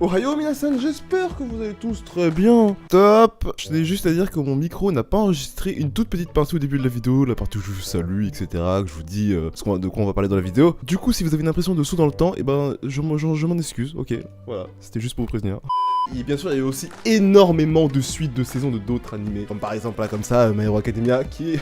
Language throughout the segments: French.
Ohio minasan, j'espère que vous allez tous très bien. Top. Je tenais juste à dire que mon micro n'a pas enregistré une toute petite partie au début de la vidéo, la partie où je vous salue, etc., que je vous dis de quoi on va parler dans la vidéo. Du coup, si vous avez une impression de saut dans le temps, et ben je m'en excuse, ok. Voilà, c'était juste pour vous prévenir. Et bien sûr, il y a eu aussi énormément de suites de saisons de d'autres animés, comme par exemple là, comme ça, My Hero Academia, qui est...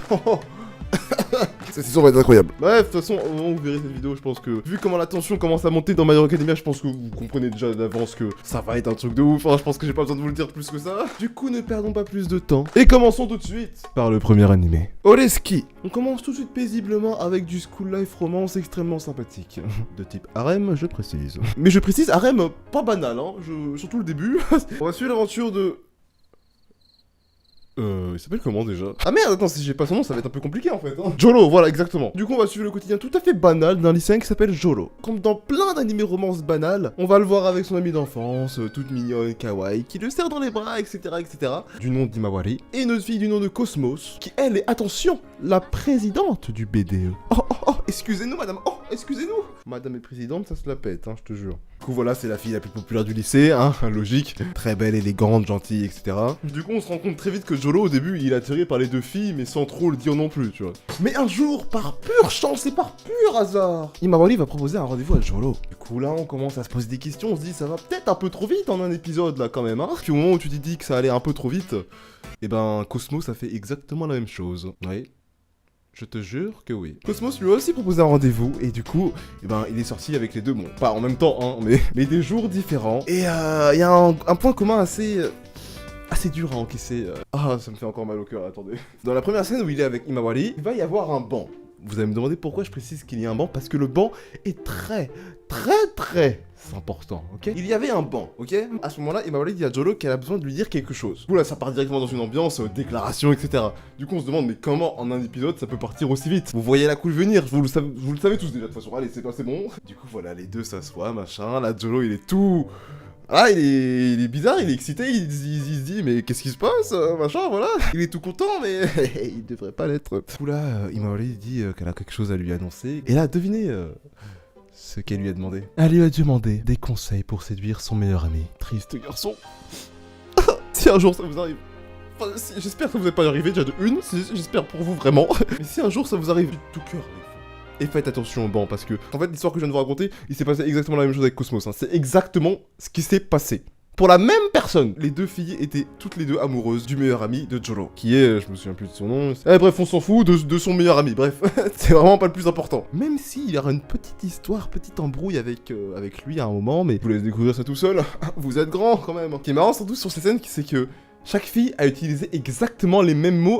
Cette saison va être incroyable. Bref, de toute façon, au moment où vous verrez cette vidéo, je pense que, vu comment la tension commence à monter dans My Hero Academia, je pense que vous comprenez déjà d'avance que ça va être un truc de ouf. Enfin, je pense que j'ai pas besoin de vous le dire plus que ça. Du coup, ne perdons pas plus de temps. Et commençons tout de suite par le premier animé. Oleski. On commence tout de suite paisiblement avec du school life romance extrêmement sympathique. De type harem, je précise. Mais je précise, harem pas banal, hein. Surtout le début. On va suivre l'aventure de... il s'appelle comment déjà? Ah merde, attends, si j'ai pas son nom, ça va être un peu compliqué en fait. Hein. Jolo, voilà, exactement. Du coup, on va suivre le quotidien tout à fait banal d'un lycéen qui s'appelle Jolo. Comme dans plein d'animés romances banales, on va le voir avec son amie d'enfance, toute mignonne, kawaii, qui le serre dans les bras, etc., etc. Du nom d'Imawari. Et une autre fille du nom de Cosmos, qui elle est, attention, la présidente du BDE. Oh, excusez-nous, madame. Oh, excusez-nous. Madame est présidente, ça se la pète, hein, je te jure. Du coup, voilà, c'est la fille la plus populaire du lycée, hein, logique. Très belle, élégante, gentille, etc. Du coup, on se rend compte très vite que Jolo, au début, il est attiré par les deux filles, mais sans trop le dire non plus, tu vois. Mais un jour, par pure chance et par pur hasard, Imawari va proposer un rendez-vous à Jolo. Du coup, là, on commence à se poser des questions, on se dit, ça va peut-être un peu trop vite en un épisode, là, quand même, hein. Puis au moment où tu t'es dit que ça allait un peu trop vite, eh ben, Cosmos a fait exactement la même chose. Oui. Je te jure que oui. Cosmos lui a aussi proposé un rendez-vous, et du coup, eh ben, il est sorti avec les deux, bon, pas en même temps, hein, mais des jours différents. Et il y a un point commun assez dur à encaisser. Ah, ça me fait encore mal au cœur, attendez. Dans la première scène où il est avec Imawari, il va y avoir un banc. Vous allez me demander pourquoi je précise qu'il y a un banc, parce que le banc est très important, ok? Il y avait un banc, ok? À ce moment-là, Imawari dit à Jolo qu'elle a besoin de lui dire quelque chose. Oula, ça part directement dans une ambiance, déclaration, etc. Du coup, on se demande, mais comment en un épisode ça peut partir aussi vite? Vous voyez la couche venir, vous le savez tous déjà de toute façon. Allez, c'est bon. Du coup, voilà, les deux s'assoient, machin. Là, Jolo, il est tout... Ah, il est bizarre, il est excité, il se dit, mais qu'est-ce qui se passe, machin, voilà. Il est tout content, mais il devrait pas l'être. Du coup là, Imawari dit qu'elle a quelque chose à lui annoncer. Et là, devinez ce qu'elle lui a demandé. Elle lui a demandé des conseils pour séduire son meilleur ami. Triste garçon. Si un jour ça vous arrive... Enfin, j'espère que ça vous est pas arrivé déjà de une, j'espère pour vous vraiment. Mais si un jour ça vous arrive du tout cœur, et faites attention au banc, parce que, en fait, l'histoire que je viens de vous raconter, il s'est passé exactement la même chose avec Cosmos. Hein. C'est exactement ce qui s'est passé. Pour la même personne. Les deux filles étaient toutes les deux amoureuses du meilleur ami de Jolo, qui est, je me souviens plus de son nom. Bref, on s'en fout de son meilleur ami. Bref, c'est vraiment pas le plus important. Même s'il y aura une petite histoire, petite embrouille avec lui à un moment, mais vous laissez découvrir ça tout seul. Vous êtes grand quand même. Ce qui est marrant surtout sur ces scènes, c'est que chaque fille a utilisé exactement les mêmes mots,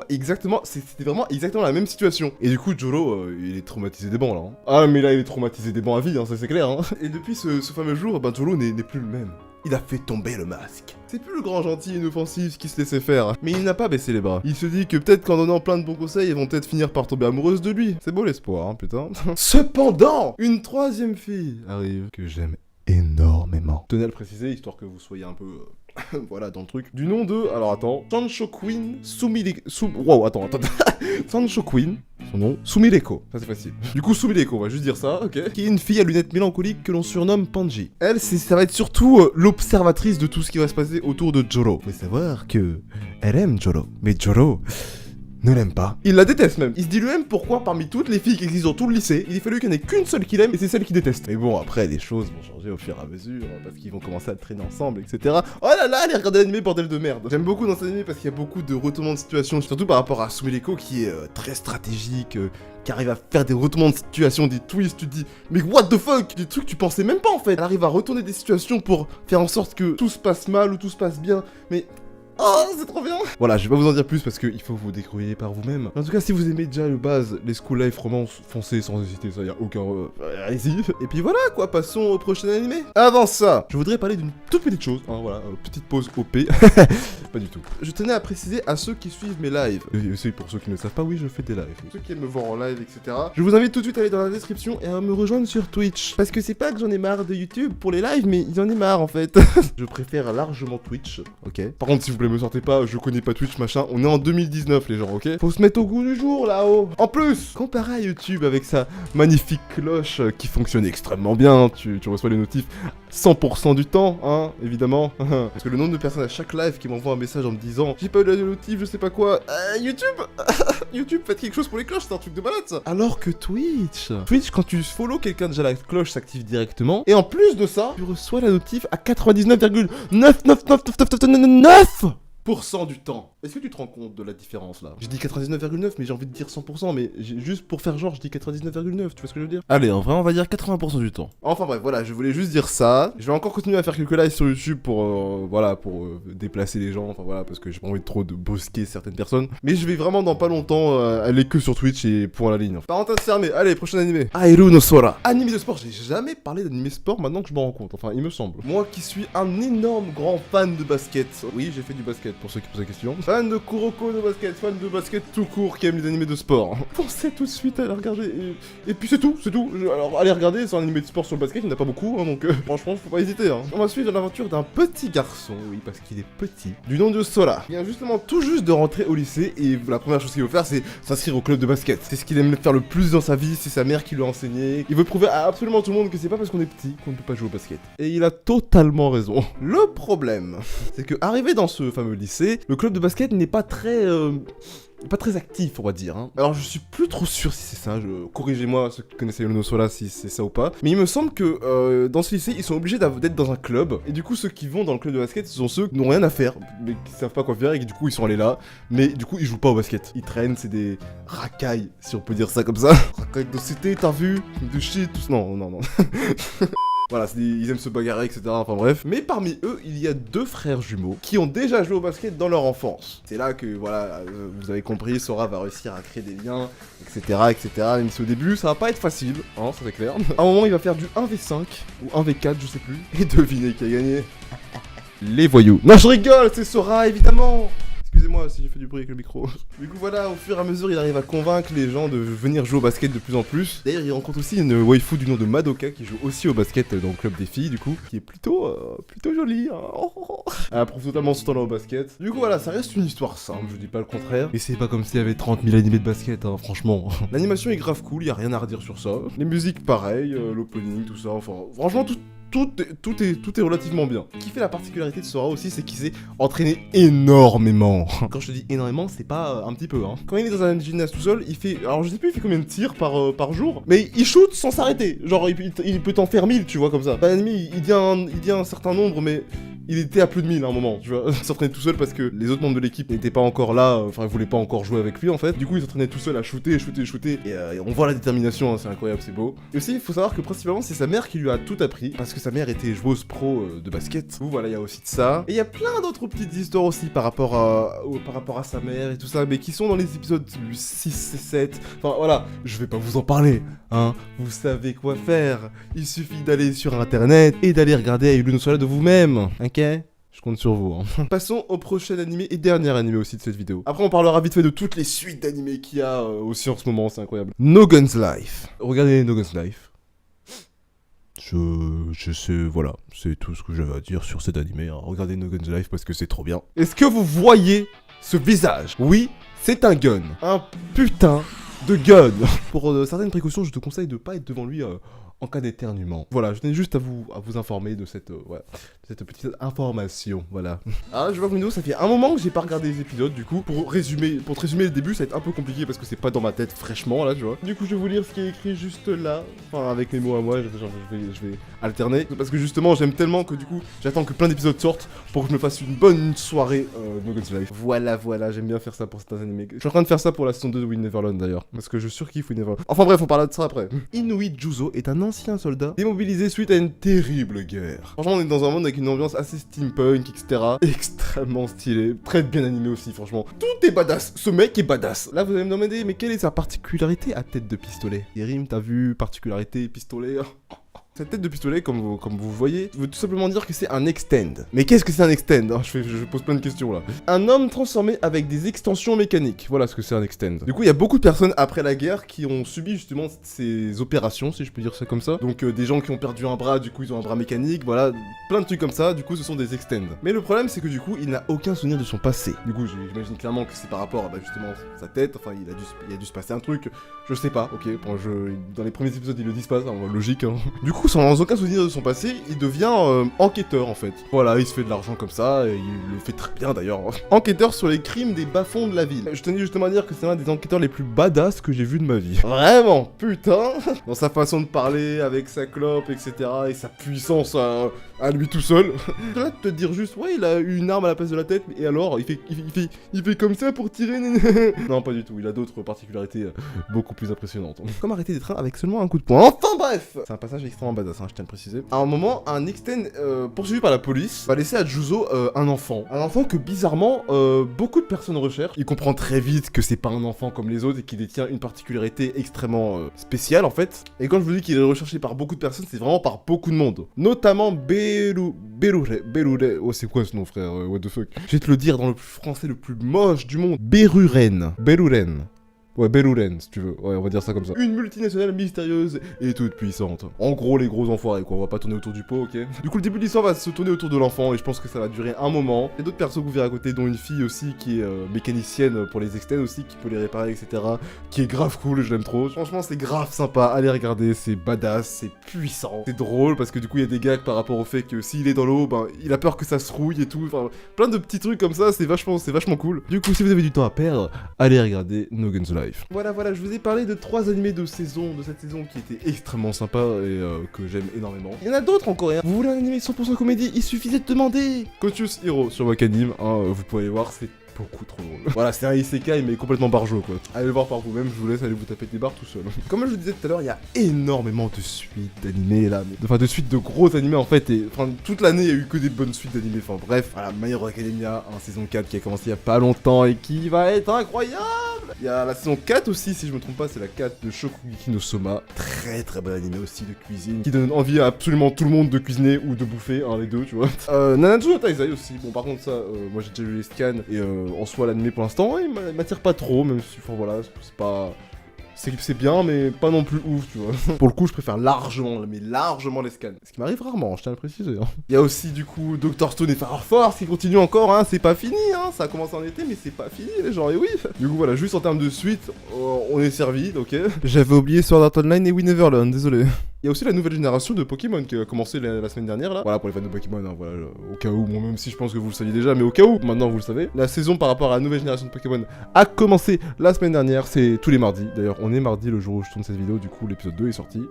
c'était vraiment exactement la même situation. Et du coup, Jolo, il est traumatisé des bancs, là. Hein. Ah, mais là, il est traumatisé des bancs à vie, hein, ça c'est clair. Hein. Et depuis ce fameux jour, ben, Jolo n'est plus le même. Il a fait tomber le masque. C'est plus le grand gentil inoffensif qui se laissait faire, mais il n'a pas baissé les bras. Il se dit que peut-être qu'en donnant plein de bons conseils, elles vont peut-être finir par tomber amoureuses de lui. C'est beau l'espoir, hein, putain. Cependant, une troisième fille arrive que j'aime énormément. Tenez à le préciser, histoire que vous soyez un peu... voilà, dans le truc. Du nom de... Alors, attends. Sancho Queen Wow, attends. Sancho Queen, son nom, Sumileko. Ça, c'est facile. Du coup, Sumileko, on va juste dire ça, ok. Qui est une fille à lunettes mélancoliques que l'on surnomme Panji. Elle, ça va être surtout l'observatrice de tout ce qui va se passer autour de Jolo. Faut savoir que... elle aime Jolo. Mais Jolo... ne l'aime pas. Il la déteste même. Il se dit lui-même pourquoi parmi toutes les filles qui existent dans tout le lycée, il a fallu qu'il n'y en ait qu'une seule qu'il aime et c'est celle qu'il déteste. Mais bon, après les choses vont changer au fur et à mesure, parce qu'ils vont commencer à traîner ensemble, etc. Oh là là, allez regarder l'animé, bordel de merde. J'aime beaucoup dans cet anime parce qu'il y a beaucoup de retournements de situation, surtout par rapport à Sumileko qui est très stratégique, qui arrive à faire des retournements de situation, des twists, tu te dis, mais what the fuck? Des trucs que tu pensais même pas en fait. Elle arrive à retourner des situations pour faire en sorte que tout se passe mal ou tout se passe bien, mais... oh, c'est trop bien! Voilà, je vais pas vous en dire plus parce qu'il faut vous découvrir par vous-même. En tout cas, si vous aimez déjà le base, les school life romance, foncez sans hésiter, ça y a aucun... allez-y. Et puis voilà, quoi, passons au prochain animé. Avant ça, je voudrais parler d'une toute petite chose, hein, voilà, petite pause OP. Pas du tout. Je tenais à préciser à ceux qui suivent mes lives, et aussi pour ceux qui ne le savent pas, oui, je fais des lives. Ceux qui aiment me voir en live, etc. Je vous invite tout de suite à aller dans la description et à me rejoindre sur Twitch. Parce que c'est pas que j'en ai marre de YouTube pour les lives, mais j'en ai marre en fait. Je préfère largement Twitch, ok. Par contre, s'il vous plaît, me sortez pas, je connais pas Twitch, machin. On est en 2019, les gens, ok. Faut se mettre au goût du jour, là-haut. En plus, comparé à YouTube avec sa magnifique cloche qui fonctionne extrêmement bien, tu reçois les notifs 100% du temps, hein, évidemment. Parce que le nombre de personnes à chaque live qui m'envoient un message en me disant j'ai pas eu la notif, je sais pas quoi. YouTube YouTube, faites quelque chose pour les cloches, c'est un truc de malade ça. Alors que Twitch, quand tu follow quelqu'un, déjà la cloche s'active directement. Et en plus de ça, tu reçois la notif à 99,99999% du temps. Est-ce que tu te rends compte de la différence là? Je dis 99,9 mais j'ai envie de dire 100%, mais juste pour faire genre je dis 99,9, tu vois ce que je veux dire? Allez, en vrai on va dire 80% du temps. Enfin bref, voilà, je voulais juste dire ça. Je vais encore continuer à faire quelques lives sur YouTube pour, voilà, pour déplacer les gens, enfin voilà, parce que j'ai pas envie de trop de brusquer certaines personnes. Mais je vais vraiment dans pas longtemps aller que sur Twitch et point à la ligne. Parenthèse fermée, allez, prochain animé. Airu no Sora. Anime de sport, j'ai jamais parlé d'anime sport maintenant que je m'en rends compte, enfin il me semble. Moi qui suis un énorme grand fan de basket. Oui, j'ai fait du basket pour ceux qui posent la question. Fan de Kuroko de basket, fan de basket tout court qui aime les animés de sport. Pensez tout de suite à aller regarder. Et puis c'est tout. Alors allez regarder, c'est un animé de sport sur le basket, il n'y en a pas beaucoup, hein, donc franchement faut pas hésiter. Hein. On va suivre l'aventure d'un petit garçon, oui parce qu'il est petit, du nom de Sora. Il vient justement tout juste de rentrer au lycée et la première chose qu'il veut faire c'est s'inscrire au club de basket. C'est ce qu'il aime faire le plus dans sa vie, c'est sa mère qui lui a enseigné. Il veut prouver à absolument tout le monde que c'est pas parce qu'on est petit qu'on ne peut pas jouer au basket. Et il a totalement raison. Le problème, c'est que arrivé dans ce fameux lycée, le club de basket n'est pas très actif, on va dire. Hein. Alors je suis plus trop sûr si c'est ça, corrigez-moi ceux qui connaissent Airu no Sora si c'est ça ou pas. Mais il me semble que dans ce lycée, ils sont obligés d'être dans un club. Et du coup, ceux qui vont dans le club de basket, ce sont ceux qui n'ont rien à faire, mais qui savent pas quoi faire et qui du coup ils sont allés là. Mais du coup, ils jouent pas au basket. Ils traînent, c'est des racailles, si on peut dire ça comme ça. Racailles de cité, t'as vu? De shit, tout ça. Non. Voilà, ils aiment se bagarrer, etc. Enfin bref. Mais parmi eux, il y a deux frères jumeaux qui ont déjà joué au basket dans leur enfance. C'est là que, voilà, vous avez compris, Sora va réussir à créer des liens, etc. Même si au début, ça va pas être facile, hein, ça c'est clair. À un moment, il va faire du 1v5 ou 1v4, je sais plus. Et devinez qui a gagné. Les voyous. Non, je rigole, c'est Sora, évidemment. Excusez-moi si j'ai fait du bruit avec le micro. Du coup voilà, au fur et à mesure, il arrive à convaincre les gens de venir jouer au basket de plus en plus. D'ailleurs, il rencontre aussi une waifu du nom de Madoka qui joue aussi au basket dans le club des filles, du coup, qui est plutôt jolie. Hein. Elle prouve totalement son talent au basket. Du coup voilà, ça reste une histoire simple, je dis pas le contraire. Et c'est pas comme s'il y avait 30 000 animés de basket, hein, franchement. L'animation est grave cool, y a rien à redire sur ça. Les musiques pareil, l'opening, tout ça, enfin, franchement tout est relativement bien. Ce qui fait la particularité de Sora aussi, c'est qu'il s'est entraîné énormément. Quand je te dis énormément, c'est pas un petit peu, hein. Quand il est dans un gymnase tout seul, il fait... Alors je sais plus, il fait combien de tirs par jour, mais il shoot sans s'arrêter. Genre, il peut t'en faire 1000, tu vois, comme ça. Dans l'ennemi, il dit un certain nombre, mais... Il était à plus de 1000 à un moment, tu vois. Il s'entraînait tout seul parce que les autres membres de l'équipe n'étaient pas encore là, enfin ils voulaient pas encore jouer avec lui en fait. Du coup il s'entraînait tout seul à shooter. Et on voit la détermination, hein, c'est incroyable, c'est beau. Et aussi il faut savoir que principalement c'est sa mère qui lui a tout appris. Parce que sa mère était joueuse pro de basket. Voilà, il y a aussi de ça. Et il y a plein d'autres petites histoires aussi par rapport à sa mère et tout ça. Mais qui sont dans les épisodes 6 et 7. Enfin voilà, je vais pas vous en parler, hein. Vous savez quoi faire. Il suffit d'aller sur internet et d'aller regarder Airu no Sora de vous-même. Ok? Je compte sur vous. Hein. Passons au prochain animé et dernier animé aussi de cette vidéo. Après on parlera vite fait de toutes les suites d'animés qu'il y a aussi en ce moment, c'est incroyable. No Guns Life. Regardez No Guns Life. Je sais, voilà, c'est tout ce que j'avais à dire sur cet animé. Hein. Regardez No Guns Life parce que c'est trop bien. Est-ce que vous voyez ce visage? Oui, c'est un gun. Un putain de gun. Pour certaines précautions, je te conseille de pas être devant lui en cas d'éternuement. Voilà, je tenais juste à vous informer de cette petite information, voilà. Ah, je vois que Mindo, ça fait un moment que j'ai pas regardé les épisodes, du coup, pour te résumer le début, ça va être un peu compliqué parce que c'est pas dans ma tête fraîchement, là, tu vois. Du coup, je vais vous lire ce qui est écrit juste là, enfin, avec mes mots à moi, je vais alterner, parce que justement, j'aime tellement que du coup, j'attends que plein d'épisodes sortent pour que je me fasse une bonne soirée No Guns Life. Voilà, j'aime bien faire ça pour certains animés. Je suis en train de faire ça pour la saison 2 de Win Neverland, d'ailleurs, parce que je surkiffe Win Neverland. Enfin bref, on parlera de ça après. Inuit Juzo est un ancien soldat démobilisé suite à une terrible guerre. Franchement, on est dans un monde avec une ambiance assez steampunk, etc. Extrêmement stylé, très bien animé aussi, franchement. Tout est badass, ce mec est badass. Là, vous allez me demander, mais quelle est sa particularité à tête de pistolet? Yerim, t'as vu, particularité, pistolet. Cette tête de pistolet, comme vous voyez, veut tout simplement dire que c'est un extend. Mais qu'est-ce que c'est un extend? Je pose plein de questions là. Un homme transformé avec des extensions mécaniques. Voilà ce que c'est un extend. Du coup, il y a beaucoup de personnes après la guerre qui ont subi justement ces opérations, si je peux dire ça comme ça. Donc des gens qui ont perdu un bras, du coup ils ont un bras mécanique, voilà, plein de trucs comme ça. Du coup, ce sont des extends. Mais le problème, c'est que du coup, il n'a aucun souvenir de son passé. Du coup, j'imagine clairement que c'est par rapport à justement sa tête. Enfin, il a dû se passer un truc. Je sais pas. Ok, dans les premiers épisodes, ils le disent pas, ça, logique. Hein. Du coup, sans aucun souvenir de son passé, il devient enquêteur en fait. Voilà, il se fait de l'argent comme ça, et il le fait très bien d'ailleurs. Enquêteur sur les crimes des bas-fonds de la ville. Je tenais justement à dire que c'est l'un des enquêteurs les plus badass que j'ai vu de ma vie. Vraiment, putain. Dans sa façon de parler, avec sa clope, etc. et sa puissance à lui tout seul. Là, te dire juste, ouais, il a eu une arme à la place de la tête, et alors, il fait comme ça pour tirer. Non, pas du tout, il a d'autres particularités beaucoup plus impressionnantes. Comme arrêter des trains avec seulement un coup de poing. Enfin bref. C'est un passage extrêmement badass, hein, je tiens à le préciser. À un moment, un Exten poursuivi par la police va laisser à Juzo un enfant. Un enfant que bizarrement, beaucoup de personnes recherchent. Il comprend très vite que c'est pas un enfant comme les autres et qu'il détient une particularité extrêmement spéciale en fait. Et quand je vous dis qu'il est recherché par beaucoup de personnes, c'est vraiment par beaucoup de monde. Notamment Berure. Oh, c'est quoi ce nom, frère? What the fuck? Je vais te le dire dans le français le plus moche du monde. Beruren. Ouais, Beruren, si tu veux. Ouais, on va dire ça comme ça. Une multinationale mystérieuse et toute puissante. En gros, les gros enfoirés, quoi. On va pas tourner autour du pot, ok? Du coup, le début de l'histoire va se tourner autour de l'enfant et je pense que ça va durer un moment. Il y a d'autres personnes que vous verrez à côté, dont une fille aussi qui est mécanicienne pour les Extens aussi, qui peut les réparer, etc. Qui est grave cool, je l'aime trop. Franchement, c'est grave sympa. Allez regarder, c'est badass, c'est puissant. C'est drôle parce que du coup, il y a des gags par rapport au fait que s'il est dans l'eau, ben, il a peur que ça se rouille et tout. Enfin, plein de petits trucs comme ça, c'est vachement cool. Du coup, si vous avez du temps à perdre, allez regarder No Guns Life. Voilà, je vous ai parlé de 3 animés de cette saison qui étaient extrêmement sympas et que j'aime énormément. Il y en a d'autres en coréen. Vous voulez un animé 100% comédie, il suffisait de demander Conscious Hero sur Wakanim, hein, vous pouvez aller voir, c'est beaucoup trop drôle. Voilà, c'est un isekai mais complètement barjot quoi. Allez le voir par vous-même, je vous laisse aller vous taper des barres tout seul. Comme je vous disais tout à l'heure, il y a énormément de suites d'animés là, enfin de suites de gros animés en fait, et enfin toute l'année il y a eu que des bonnes suites d'animés, enfin bref, voilà, My Hero Academia, en saison 4 qui a commencé il y a pas longtemps et qui va être incroyable. Il y a la saison 4 aussi, si je me trompe pas, c'est la 4 de Shokugeki no Soma, très bon animé aussi de cuisine, qui donne envie à absolument tout le monde de cuisiner ou de bouffer, les deux tu vois. Nanatsu no Taizai aussi, bon par contre ça, moi j'ai déjà lu les scans et en soi l'animé pour l'instant il m'attire pas trop, même si enfin voilà, c'est pas... C'est bien, mais pas non plus ouf, tu vois. Pour le coup, je préfère largement les scans. Ce qui m'arrive rarement, je tiens à le préciser. Hein. Il y a aussi, du coup, Dr. Stone et Fire Force qui continue encore, hein. C'est pas fini, hein. Ça a commencé en été, mais c'est pas fini, les gens, et oui. Du coup, voilà, juste en termes de suite, on est servi, ok. J'avais oublié Sword Art Online et We Never Learn, désolé. Il y a aussi la nouvelle génération de Pokémon qui a commencé la semaine dernière là. Voilà pour les fans de Pokémon, hein, voilà, au cas où, bon, même si je pense que vous le saviez déjà, mais au cas où, maintenant vous le savez. La saison par rapport à la nouvelle génération de Pokémon a commencé la semaine dernière, c'est tous les mardis. D'ailleurs, on est mardi le jour où je tourne cette vidéo, du coup l'épisode 2 est sorti.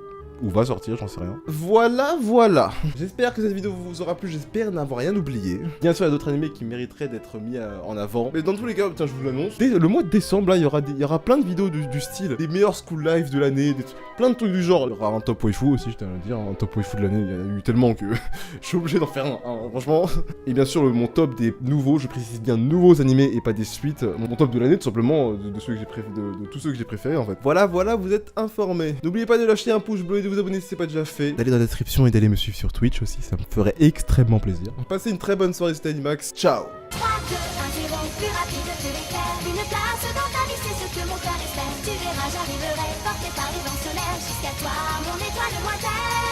Ou va sortir, j'en sais rien. Voilà. J'espère que cette vidéo vous aura plu, j'espère n'avoir rien oublié. Bien sûr, il y a d'autres animés qui mériteraient d'être mis en avant. Mais dans tous les cas, tiens, je vous l'annonce. Dès le mois de décembre, là, il y aura plein de vidéos du style des meilleurs school life de l'année, plein de trucs du genre. Il y aura un top waifu aussi, je tiens à le dire. Un top waifu de l'année, il y en a eu tellement que je suis obligé d'en faire un, franchement. Et bien sûr, mon top des nouveaux, je précise bien nouveaux animés et pas des suites. Mon top de l'année, tout simplement, de ceux que j'ai préférés, de tous ceux que j'ai préférés en fait. Voilà, vous êtes informés. N'oubliez pas de lâcher un pouce bleu et de vous abonner si c'est pas déjà fait. D'aller dans la description et d'aller me suivre sur Twitch aussi, ça me ferait extrêmement plaisir. Passez une très bonne soirée, c'était Animax. Ciao. 3, 2, 1, 0, plus rapide que l'éclair. Une place dans ta vie, c'est ce que mon cœur espère. Tu verras, j'arriverai, porté par les vents solaires. Jusqu'à toi, mon étoile lointaine.